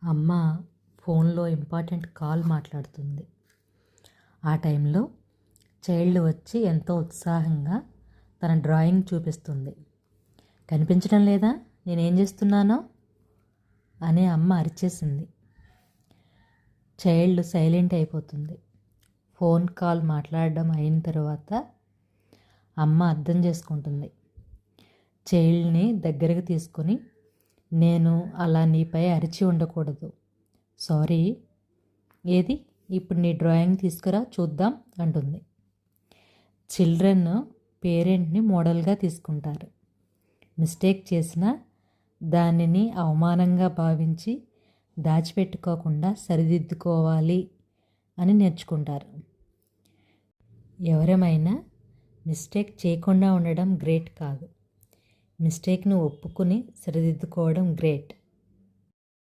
అమ్మ ఫోన్లో important call మాట్లాడుతుంది. ఆ టైంలో చైల్డ్ వచ్చి ఎంతో ఉత్సాహంగా తన డ్రాయింగ్ చూపిస్తుంది. కనిపించడం లేదా నేనేం చేస్తున్నానో అని అమ్మ అరిచేసింది. చైల్డ్ సైలెంట్ అయిపోతుంది. ఫోన్ కాల్ మాట్లాడడం అయిన తర్వాత అమ్మ అర్థం చేసుకుంటుంది. చైల్డ్ని దగ్గరకు తీసుకొని, నేను అలా నీపై అరిచి ఉండకూడదు, సారీ, ఏది ఇప్పుడు నీ డ్రాయింగ్ తీసుకురా చూద్దాం అంటుంది. చిల్డ్రన్ పేరెంట్ని మోడల్గా తీసుకుంటారు. మిస్టేక్ చేసినా దానిని అవమానంగా భావించి దాచిపెట్టుకోకుండా సరిదిద్దుకోవాలి అని నేర్చుకుంటారు. ఎవరేమైనా మిస్టేక్ చేయకుండా ఉండడం గ్రేట్ కాదు, మిస్టేక్ను ఒప్పుకుని సరిదిద్దుకోవడం గ్రేట్.